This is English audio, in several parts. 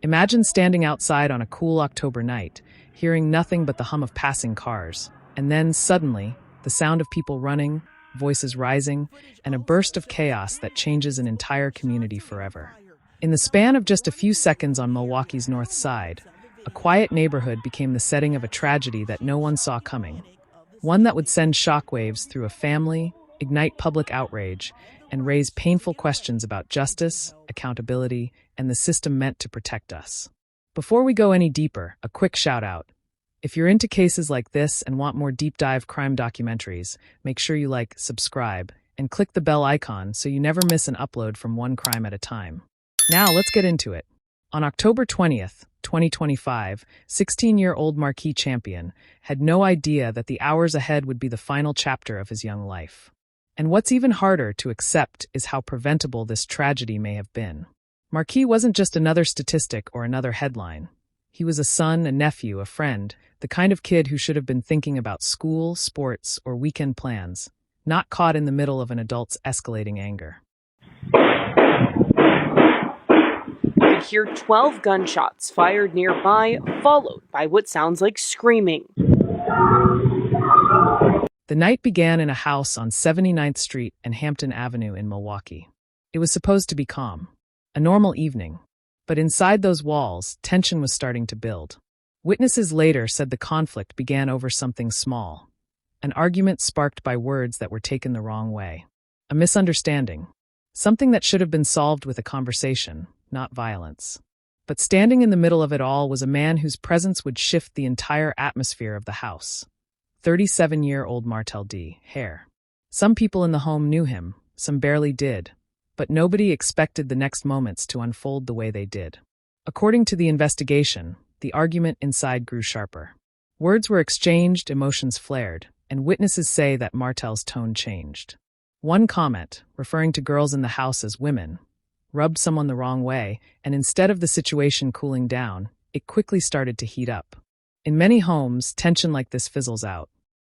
Imagine standing outside on a cool October night, hearing nothing but the hum of passing cars, and then, suddenly, the sound of people running, voices rising, and a burst of chaos that changes an entire community forever. In the span of just a few seconds on Milwaukee's north side, a quiet neighborhood became the setting of a tragedy that no one saw coming. One that would send shockwaves through a family, ignite public outrage, and raise painful questions about justice, accountability, and the system meant to protect us. Before we go any deeper, a quick shout-out. If you're into cases like this and want more deep-dive crime documentaries, make sure you like, subscribe, and click the bell icon so you never miss an upload from one crime at a time. Now, let's get into it. On October 20th, 2025, 16-year-old Marquis Champion had no idea that the hours ahead would be the final chapter of his young life. And what's even harder to accept is how preventable this tragedy may have been. Marquis wasn't just another statistic or another headline. He was a son, a nephew, a friend, the kind of kid who should have been thinking about school, sports, or weekend plans, not caught in the middle of an adult's escalating anger. You hear 12 gunshots fired nearby, followed by what sounds like screaming. The night began in a house on 79th Street and Hampton Avenue in Milwaukee. It was supposed to be calm, a normal evening, but inside those walls, tension was starting to build. Witnesses later said the conflict began over something small, an argument sparked by words that were taken the wrong way, a misunderstanding, something that should have been solved with a conversation, not violence. But standing in the middle of it all was a man whose presence would shift the entire atmosphere of the house. 37-year-old Martell Haire. Some people in the home knew him, some barely did, but nobody expected the next moments to unfold the way they did. According to the investigation, the argument inside grew sharper. Words were exchanged, emotions flared, and witnesses say that Martell's tone changed. One comment, referring to girls in the house as women, rubbed someone the wrong way, and instead of the situation cooling down, it quickly started to heat up. In many homes, tension like this fizzles out.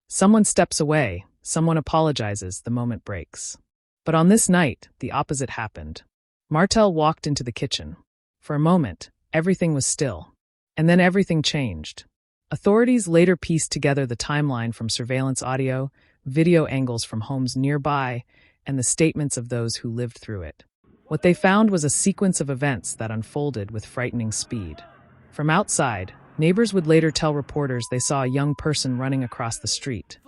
Someone steps away, someone apologizes, the moment breaks. But on this night, the opposite happened. Martell walked into the kitchen. For a moment, everything was still. And then everything changed. Authorities later pieced together the timeline from surveillance audio, video angles from homes nearby, and the statements of those who lived through it. What they found was a sequence of events that unfolded with frightening speed. From outside, neighbors would later tell reporters they saw a young person running across the street.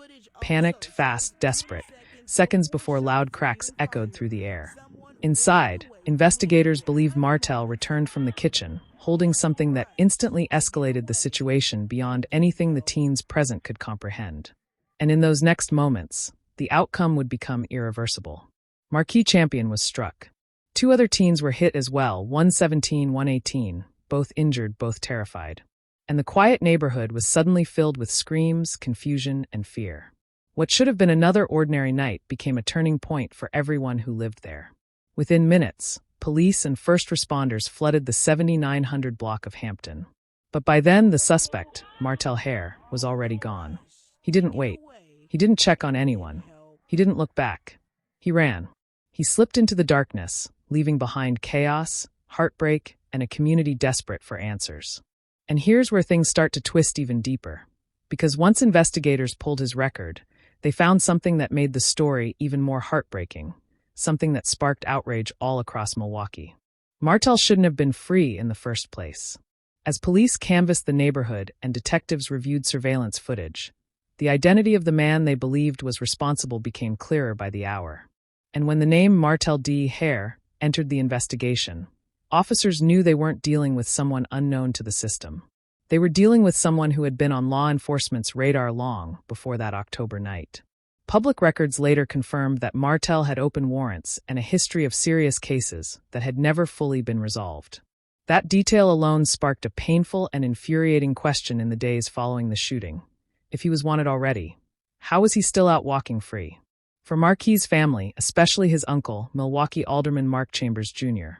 Panicked, fast, desperate, seconds before loud cracks echoed through the air. Inside, investigators believe Martell returned from the kitchen, holding something that instantly escalated the situation beyond anything the teens present could comprehend. And in those next moments, the outcome would become irreversible. Marquis Champion was struck. Two other teens were hit as well, one 17, one 18, both injured, both terrified. And the quiet neighborhood was suddenly filled with screams, confusion, and fear. What should have been another ordinary night became a turning point for everyone who lived there. Within minutes, police and first responders flooded the 7900 block of Hampton. But by then, the suspect, Martell Haire, was already gone. He didn't wait. He didn't check on anyone. He didn't look back. He ran. He slipped into the darkness, leaving behind chaos, heartbreak, and a community desperate for answers. And here's where things start to twist even deeper. Because once investigators pulled his record, they found something that made the story even more heartbreaking, something that sparked outrage all across Milwaukee. Martell shouldn't have been free in the first place. As police canvassed the neighborhood and detectives reviewed surveillance footage, the identity of the man they believed was responsible became clearer by the hour. And when the name Martell Haire entered the investigation, officers knew they weren't dealing with someone unknown to the system. They were dealing with someone who had been on law enforcement's radar long before that October night. Public records later confirmed that Martell had open warrants and a history of serious cases that had never fully been resolved. That detail alone sparked a painful and infuriating question in the days following the shooting. If he was wanted already, how was he still out walking free? For Marquis' family, especially his uncle, Milwaukee Alderman Mark Chambers Jr.,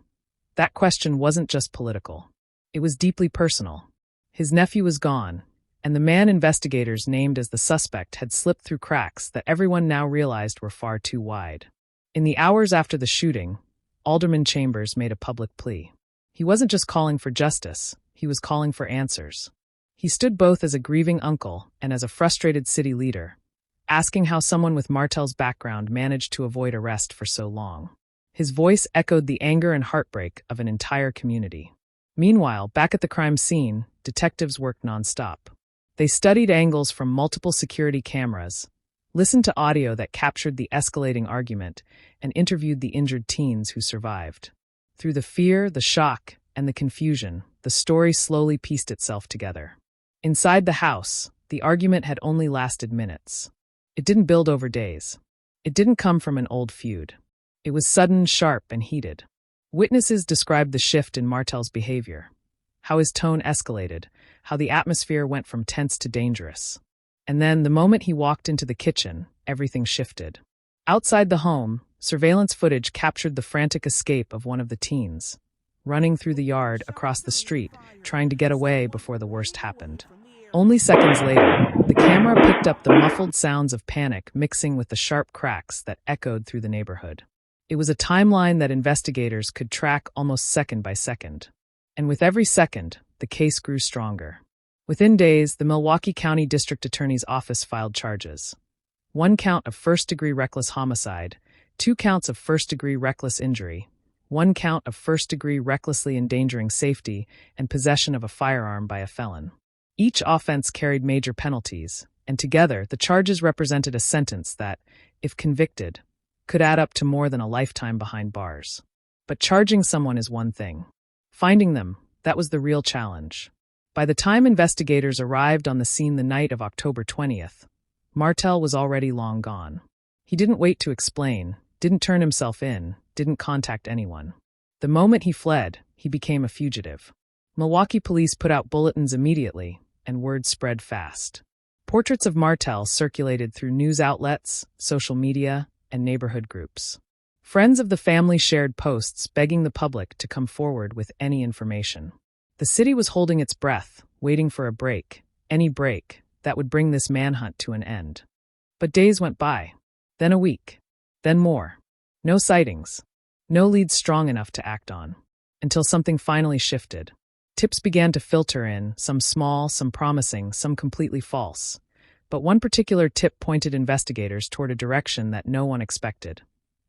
that question wasn't just political. It was deeply personal. His nephew was gone, and the man investigators named as the suspect had slipped through cracks that everyone now realized were far too wide. In the hours after the shooting, Alderman Chambers made a public plea. He wasn't just calling for justice, he was calling for answers. He stood both as a grieving uncle and as a frustrated city leader, asking how someone with Martell's background managed to avoid arrest for so long. His voice echoed the anger and heartbreak of an entire community. Meanwhile, back at the crime scene, detectives worked nonstop. They studied angles from multiple security cameras, listened to audio that captured the escalating argument, and interviewed the injured teens who survived. Through the fear, the shock, and the confusion, the story slowly pieced itself together. Inside the house, the argument had only lasted minutes. It didn't build over days. It didn't come from an old feud. It was sudden, sharp, and heated. Witnesses described the shift in Martell's behavior, how his tone escalated, how the atmosphere went from tense to dangerous. And then, the moment he walked into the kitchen, everything shifted. Outside the home, surveillance footage captured the frantic escape of one of the teens, running through the yard across the street, trying to get away before the worst happened. Only seconds later, the camera picked up the muffled sounds of panic mixing with the sharp cracks that echoed through the neighborhood. It was a timeline that investigators could track almost second by second. And with every second, the case grew stronger. Within days, the Milwaukee County District Attorney's Office filed charges. 1 count of first-degree reckless homicide, 2 counts of first-degree reckless injury, 1 count of first-degree recklessly endangering safety, and possession of a firearm by a felon. Each offense carried major penalties, and together, the charges represented a sentence that, if convicted, could add up to more than a lifetime behind bars. But charging someone is one thing. Finding them, that was the real challenge. By the time investigators arrived on the scene the night of October 20th, Martell was already long gone. He didn't wait to explain, didn't turn himself in, didn't contact anyone. The moment he fled, he became a fugitive. Milwaukee police put out bulletins immediately, and word spread fast. Portraits of Martell circulated through news outlets, social media, and neighborhood groups. Friends of the family shared posts begging the public to come forward with any information. The city was holding its breath, waiting for a break, any break, that would bring this manhunt to an end. But days went by, then a week, then more. No sightings, no leads strong enough to act on, until something finally shifted. Tips began to filter in, some small, some promising, some completely false. But one particular tip pointed investigators toward a direction that no one expected.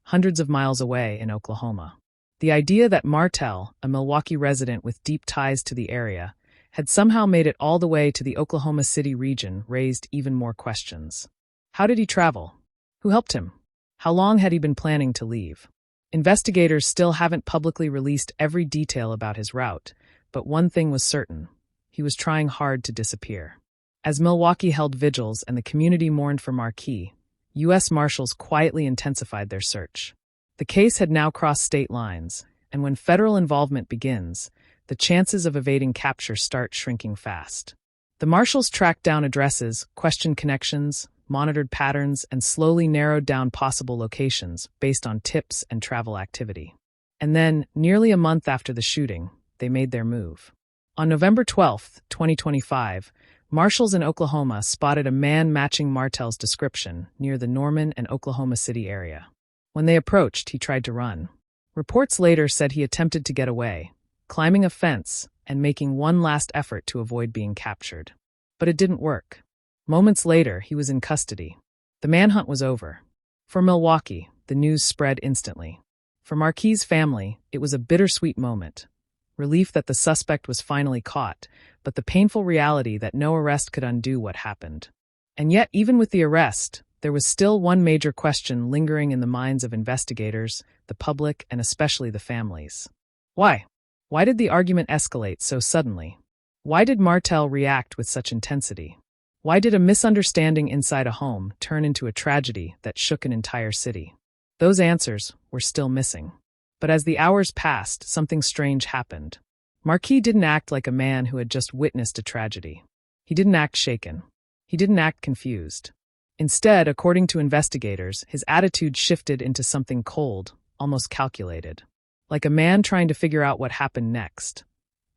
Hundreds of miles away in Oklahoma. The idea that Martell, a Milwaukee resident with deep ties to the area, had somehow made it all the way to the Oklahoma City region raised even more questions. How did he travel? Who helped him? How long had he been planning to leave? Investigators still haven't publicly released every detail about his route, but one thing was certain. He was trying hard to disappear. As Milwaukee held vigils and the community mourned for Marquis, U.S. Marshals quietly intensified their search. The case had now crossed state lines, and when federal involvement begins, the chances of evading capture start shrinking fast. The Marshals tracked down addresses, questioned connections, monitored patterns, and slowly narrowed down possible locations based on tips and travel activity. And then, nearly a month after the shooting, they made their move. On November 12, 2025, Marshals in Oklahoma spotted a man matching Martell's description near the Norman and Oklahoma City area. When they approached, he tried to run. Reports later said he attempted to get away, climbing a fence and making one last effort to avoid being captured. But it didn't work. Moments later, he was in custody. The manhunt was over. For Milwaukee, the news spread instantly. For Marquis' family, it was a bittersweet moment. Relief that the suspect was finally caught, but the painful reality that no arrest could undo what happened. And yet, even with the arrest, there was still one major question lingering in the minds of investigators, the public, and especially the families. Why? Why did the argument escalate so suddenly? Why did Martell react with such intensity? Why did a misunderstanding inside a home turn into a tragedy that shook an entire city? Those answers were still missing. But as the hours passed, something strange happened. Marquis didn't act like a man who had just witnessed a tragedy. He didn't act shaken. He didn't act confused. Instead, according to investigators, his attitude shifted into something cold, almost calculated. Like a man trying to figure out what happened next.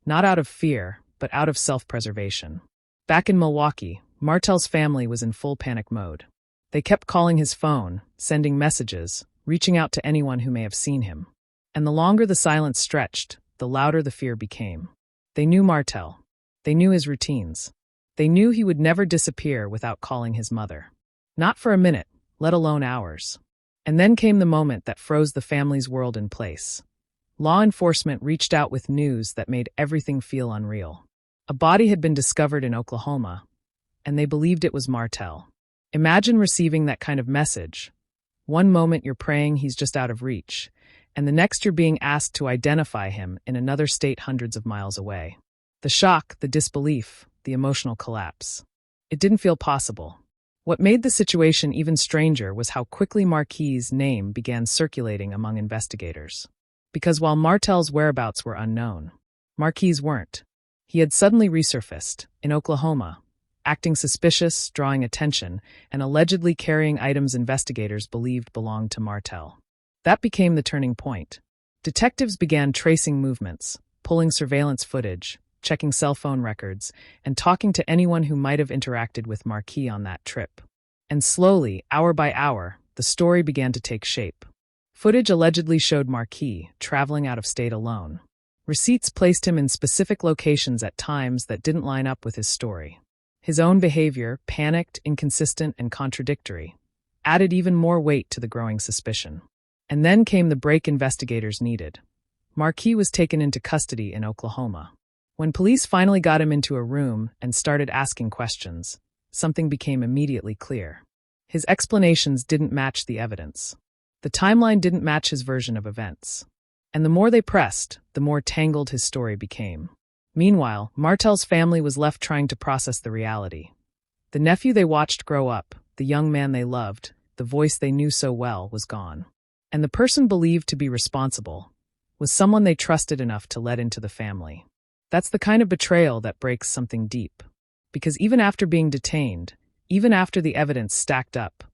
Not out of fear, but out of self-preservation. Back in Milwaukee, Martell's family was in full panic mode. They kept calling his phone, sending messages, reaching out to anyone who may have seen him. And the longer the silence stretched, the the louder the fear became. They knew Martell. They knew his routines. They knew he would never disappear without calling his mother. Not for a minute, let alone hours. And then came the moment that froze the family's world in place. Law enforcement reached out with news that made everything feel unreal. A body had been discovered in Oklahoma, and they believed it was Martell. Imagine receiving that kind of message. One moment you're praying he's just out of reach, and the next you're being asked to identify him in another state hundreds of miles away. The shock, the disbelief, the emotional collapse. It didn't feel possible. What made the situation even stranger was how quickly Marquis' name began circulating among investigators. Because while Martell's whereabouts were unknown, Marquis weren't. He had suddenly resurfaced, in Oklahoma, acting suspicious, drawing attention, and allegedly carrying items investigators believed belonged to Martell. That became the turning point. Detectives began tracing movements, pulling surveillance footage, checking cell phone records, and talking to anyone who might have interacted with Marquis on that trip. And slowly, hour by hour, the story began to take shape. Footage allegedly showed Marquis traveling out of state alone. Receipts placed him in specific locations at times that didn't line up with his story. His own behavior, panicked, inconsistent, and contradictory, added even more weight to the growing suspicion. And then came the break investigators needed. Marquis was taken into custody in Oklahoma. When police finally got him into a room and started asking questions, something became immediately clear. His explanations didn't match the evidence. The timeline didn't match his version of events. And the more they pressed, the more tangled his story became. Meanwhile, Martell's family was left trying to process the reality. The nephew they watched grow up, the young man they loved, the voice they knew so well, was gone. And the person believed to be responsible was someone they trusted enough to let into the family. That's the kind of betrayal that breaks something deep. Because even after being detained, even after the evidence stacked up,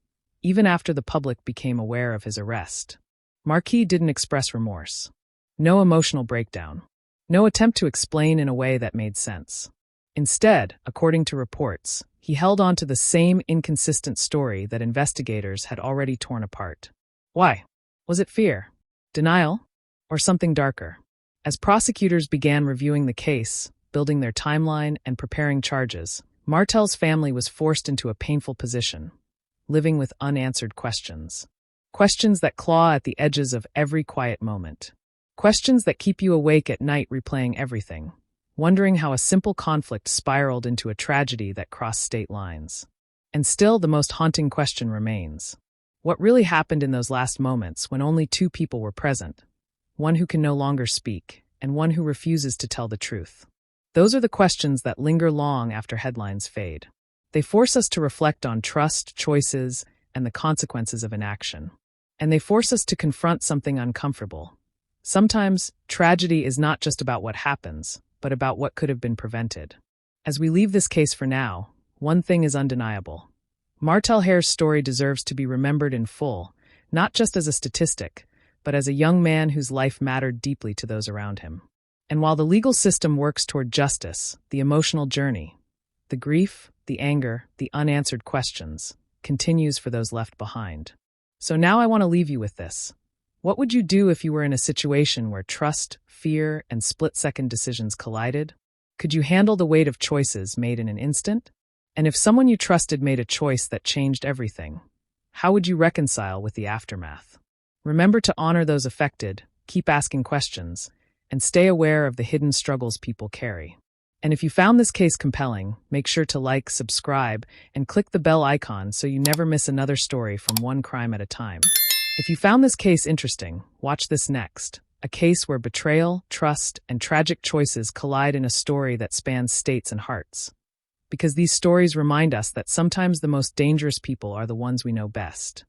even after the public became aware of his arrest, Marquis didn't express remorse. No emotional breakdown. No attempt to explain in a way that made sense. Instead, according to reports, he held on to the same inconsistent story that investigators had already torn apart. Why? Was it fear? Denial? Or something darker? As prosecutors began reviewing the case, building their timeline, and preparing charges, Martell's family was forced into a painful position, living with unanswered questions. Questions that claw at the edges of every quiet moment. Questions that keep you awake at night replaying everything, wondering how a simple conflict spiraled into a tragedy that crossed state lines. And still, the most haunting question remains. What really happened in those last moments when only two people were present? One who can no longer speak, and one who refuses to tell the truth. Those are the questions that linger long after headlines fade. They force us to reflect on trust, choices, and the consequences of inaction. And they force us to confront something uncomfortable. Sometimes, tragedy is not just about what happens, but about what could have been prevented. As we leave this case for now, one thing is undeniable. Martell Haire's story deserves to be remembered in full, not just as a statistic, but as a young man whose life mattered deeply to those around him. And while the legal system works toward justice, the emotional journey, the grief, the anger, the unanswered questions, continues for those left behind. So now I want to leave you with this. What would you do if you were in a situation where trust, fear, and split-second decisions collided? Could you handle the weight of choices made in an instant? And if someone you trusted made a choice that changed everything, how would you reconcile with the aftermath? Remember to honor those affected, keep asking questions, and stay aware of the hidden struggles people carry. And if you found this case compelling, make sure to like, subscribe, and click the bell icon so you never miss another story from one crime at a time. If you found this case interesting, watch this next. A case where betrayal, trust, and tragic choices collide in a story that spans states and hearts. Because these stories remind us that sometimes the most dangerous people are the ones we know best.